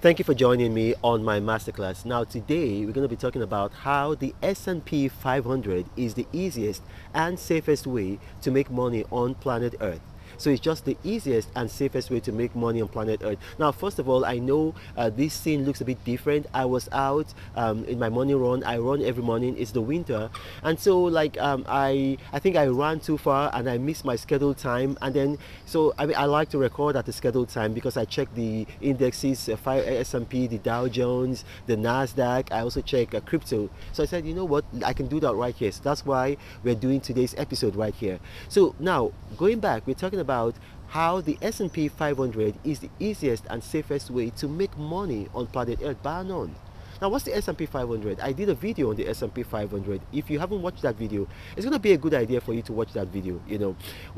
Thank you for joining me on my masterclass. Now today we're going to be talking about how the S&P 500 is the easiest and safest way to make money on planet Earth. So it's just the easiest and safest way to make money on planet Earth. Now, first of all, I know this scene looks a bit different. I was out in my morning run. I run every morning. It's the winter, and so I think I ran too far and I missed my scheduled time. And then I like to record at the scheduled time because I check the indexes, S&P, the Dow Jones, the Nasdaq. I also check crypto. So I said, you know what, I can do that right here. So that's why we're doing today's episode right here. So now going back, we're talking about how the S&P 500 is the easiest and safest way to make money on planet Earth, bar none. Now, what's the S&P 500? I did a video on the S&P 500. If you haven't watched that video, it's going to be a good idea for you to watch that video. You know,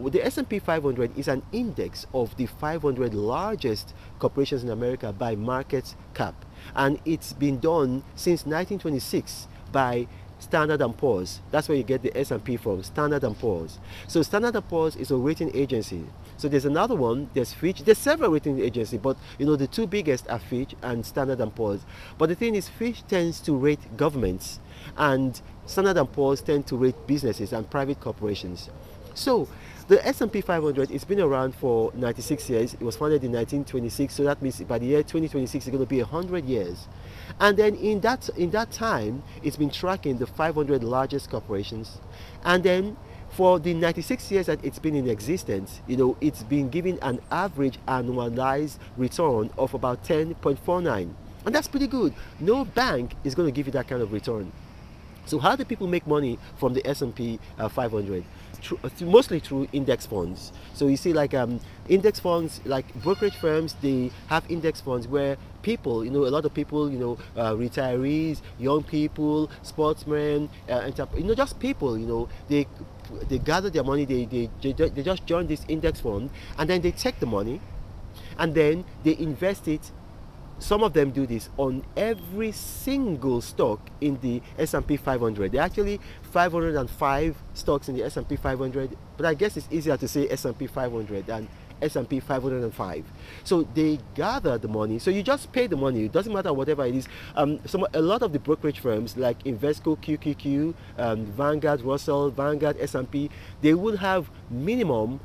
the S&P 500 is an index of the 500 largest corporations in America by market cap, and it's been done since 1926 by Standard & Poor's. That's where you get the S&P from, Standard & Poor's. So Standard & Poor's is a rating agency. So there's another one, there's Fitch. There's several rating agencies, but you know the two biggest are Fitch and Standard & Poor's. But the thing is, Fitch tends to rate governments and Standard & Poor's tend to rate businesses and private corporations. So the S&P 500 has been around for 96 years. It was founded in 1926, so that means by the year 2026 it's going to be 100 years. And then in that time, it's been tracking the 500 largest corporations. And then for the 96 years that it's been in existence, you know, it's been giving an average annualized return of about 10.49. And that's pretty good. No bank is going to give you that kind of return. So how do people make money from the S&P 500? Mostly through index funds. So you see, like index funds, like brokerage firms, they have index funds where people, you know, a lot of people, you know, retirees, young people, sportsmen, you know, just people, you know, they gather their money, they just join this index fund, and then they take the money, and then they invest it. Some of them do this on every single stock in the S&P 500. There are actually 505 stocks in the S&P 500, but I guess it's easier to say S&P 500 than S&P 505. So they gather the money. So you just pay the money. It doesn't matter whatever it is. A lot of the brokerage firms like Invesco, QQQ, Vanguard, Russell, Vanguard, S&P, they would have minimum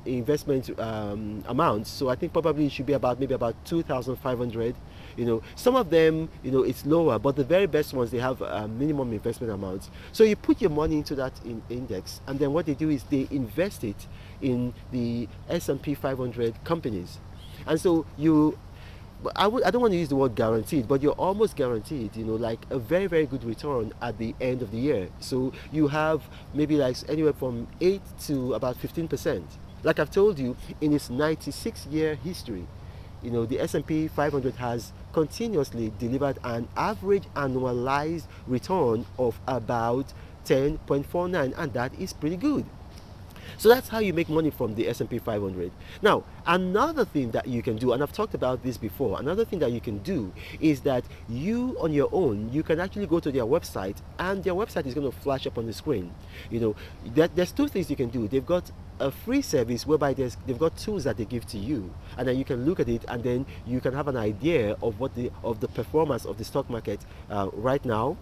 investment amounts. So I think probably it should be maybe about 2,500. You know, some of them, you know, it's lower, but the very best ones, they have minimum investment amounts. So you put your money into that index, and then what they do is they invest it in the S&P 500 companies. And so I don't want to use the word guaranteed, but you're almost guaranteed, you know, like a very, very good return at the end of the year. So you have maybe like anywhere from 8 to about 15%. Like I've told you, in its 96-year history, you know, the S&P 500 has continuously delivered an average annualized return of about 10.49, and that is pretty good. So that's how you make money from the S&P 500. Now, another thing that you can do, and I've talked about this before, another thing that you can do is that you on your own, you can actually go to their website, and their website is going to flash up on the screen. You know, there's two things you can do. They've got a free service whereby they've got tools that they give to you, and then you can look at it, and then you can have an idea of what the performance of the stock market right now,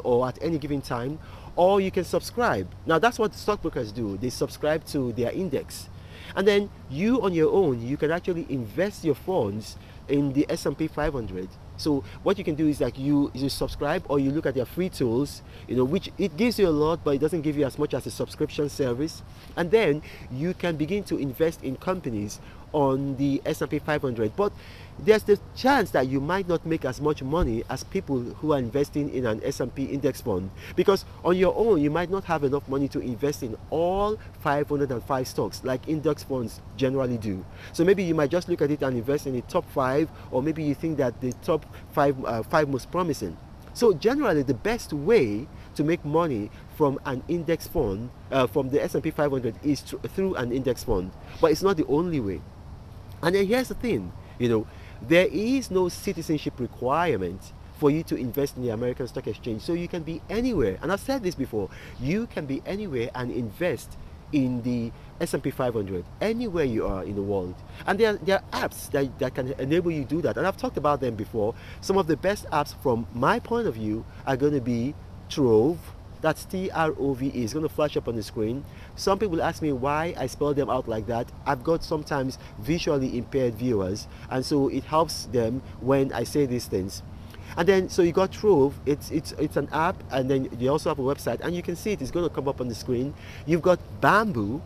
or at any given time, or you can subscribe. Now that's what stockbrokers do. They subscribe to their index, and then you on your own, you can actually invest your funds in the S&P 500. So what you can do is like you subscribe, or you look at their free tools, you know, which it gives you a lot, but it doesn't give you as much as a subscription service. And then you can begin to invest in companies on the S&P 500. But there's the chance that you might not make as much money as people who are investing in an S&P index fund, because on your own you might not have enough money to invest in all 505 stocks like index funds generally do. So maybe you might just look at it and invest in the top 5, or maybe you think that the top five most promising. So generally the best way to make money from an index fund, from the S&P 500, is through an index fund, but it's not the only way. And then here's the thing, you know, there is no citizenship requirement for you to invest in the American Stock Exchange. So you can be anywhere, and I've said this before, you can be anywhere and invest in the S&P 500 anywhere you are in the world. And there are apps that can enable you to do that. And I've talked about them before. Some of the best apps from my point of view are going to be Trove. That's Trove. It's going to flash up on the screen. Some people ask me why I spell them out like that. I've got sometimes visually impaired viewers, and so it helps them when I say these things. And then, so you got Trove. It's an app, and then you also have a website, and you can see it's going to come up on the screen. You've got Bamboo.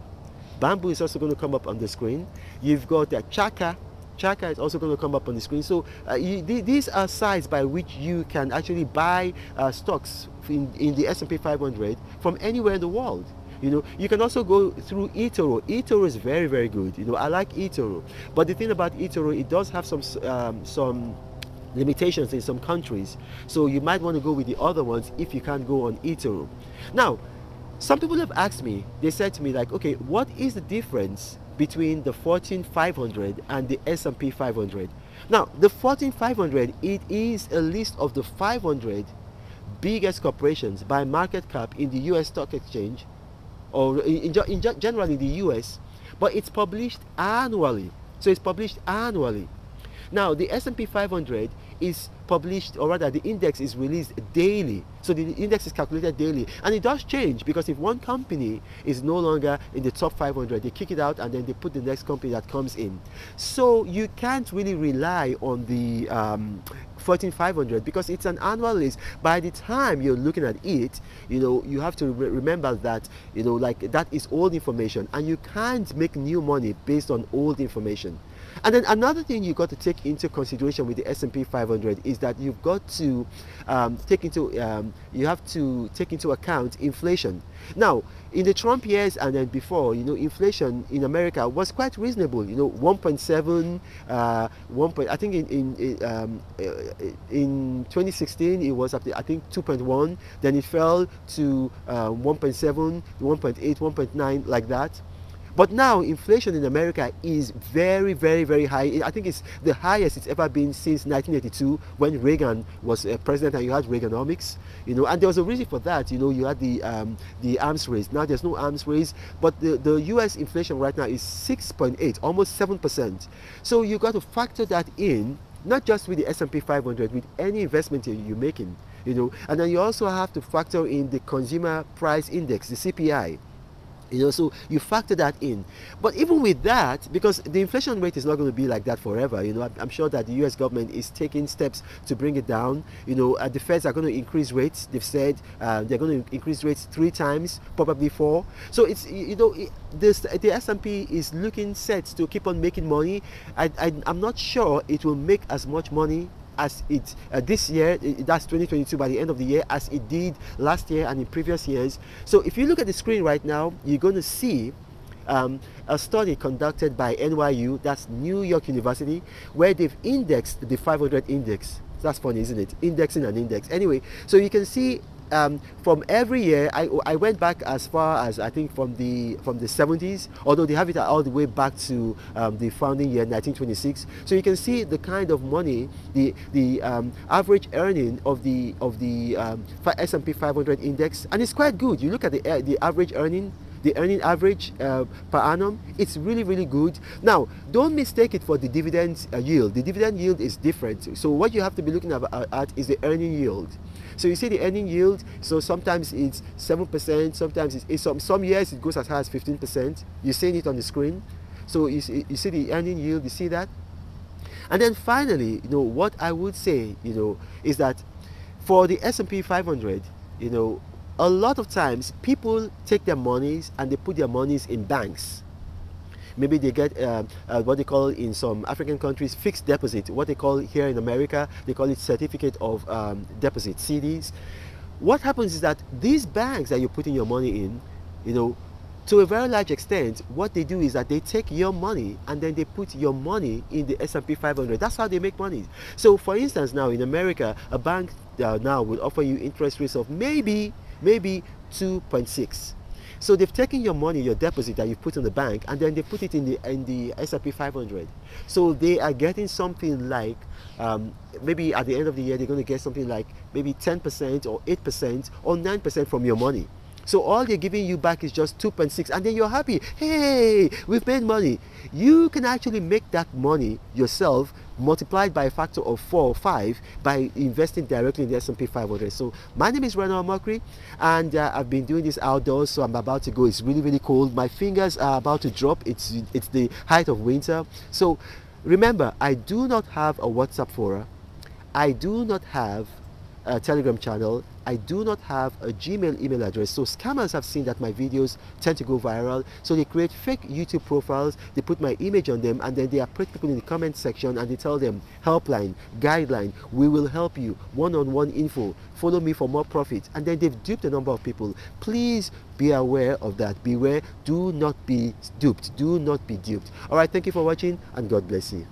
Bamboo is also going to come up on the screen. You've got Chaka. Chaka is also going to come up on the screen. So these are sites by which you can actually buy stocks in the S&P 500 from anywhere in the world. You know, you can also go through eToro. eToro is very, very good. You know, I like eToro. But the thing about eToro, it does have some limitations in some countries. So you might want to go with the other ones if you can't go on eToro. Now, some people have asked me, they said to me like, okay, what is the difference between the Fortune 500 and the S&P 500? Now, the Fortune 500, it is a list of the 500 biggest corporations by market cap in the US stock exchange, or generally the US, but it's published annually. So it's published annually. Now, the S&P 500 is published, or rather the index is released daily. So the index is calculated daily, and it does change, because if one company is no longer in the top 500, they kick it out and then they put the next company that comes in. So you can't really rely on the Fortune 500 because it's an annual list. By the time you're looking at it, you know, you have to remember that, you know, like, that is old information, and you can't make new money based on old information. And then another thing you got to take into consideration with the S&P 500 is that you've got to take into account inflation. Now, in the Trump years and then before, you know, inflation in America was quite reasonable. You know, 1.7, I think in 2016 it was up to, I think, 2.1. Then it fell to 1.7, 1.8, 1.9, like that. But now inflation in America is very, very, very high. I think it's the highest it's ever been since 1982, when Reagan was president and you had Reaganomics. You know, and there was a reason for that. You know, you had the arms race. Now there's no arms race, but the U.S. inflation right now is 6.8, almost 7%. So you got to factor that in, not just with the S&P 500, with any investment you're making. You know, and then you also have to factor in the Consumer Price Index, the CPI. You know, so you factor that in. But even with that, because the inflation rate is not going to be like that forever, you know, I'm sure that the US government is taking steps to bring it down. You know, the Feds are going to increase rates. They've said they're going to increase rates 3 times, probably 4. So it's, you know, the S&P is looking set to keep on making money. I'm not sure it will make as much money as it this year, that's 2022, by the end of the year, as it did last year and in previous years. So if you look at the screen right now, you're going to see a study conducted by NYU, that's New York University, where they've indexed the 500 index. That's funny, isn't it? Indexing an index. Anyway, so you can see from every year, I went back as far as, I think, from the 70s, although they have it all the way back to the founding year, 1926. So you can see the kind of money, the average earning of the S&P 500 index, and it's quite good. You look at the average earning. The earning average per annum, it's really, really good. Now, don't mistake it for the dividend yield. The dividend yield is different. So what you have to be looking at is the earning yield. So you see the earning yield, so sometimes it's 7%, sometimes it's some years it goes as high as 15%. You're seeing it on the screen. So you see the earning yield, you see that? And then finally, you know, what I would say, you know, is that for the S&P 500, you know, a lot of times people take their monies and they put their monies in banks. Maybe they get what they call in some African countries fixed deposit. What they call here in America, they call it certificate of deposit, CDs. What happens is that these banks that you're putting your money in, you know, to a very large extent, what they do is that they take your money and then they put your money in the S&P 500. That's how they make money. So for instance, now in America, a bank now will offer you interest rates of maybe 2.6. So they've taken your money, your deposit that you put in the bank, and then they put it in the S&P 500. So they are getting something like, maybe at the end of the year, they're going to get something like maybe 10% or 8% or 9% from your money. So all they're giving you back is just 2.6, and then you're happy. Hey, we've made money. You can actually make that money yourself, multiplied by a factor of 4 or 5 by investing directly in the S&P 500. So my name is Ronald Mokri, and I've been doing this outdoors, so I'm about to go. It's really, really cold. My fingers are about to drop. It's the height of winter. So remember, I do not have a WhatsApp forum. I do not have a Telegram channel. I do not have a Gmail email address. So scammers have seen that my videos tend to go viral. So they create fake YouTube profiles, they put my image on them, and then they approach people in the comment section and they tell them, helpline, guideline, we will help you, one-on-one info, follow me for more profit. And then they've duped a number of people. Please be aware of that. Beware. Do not be duped. Do not be duped. All right, thank you for watching, and God bless you.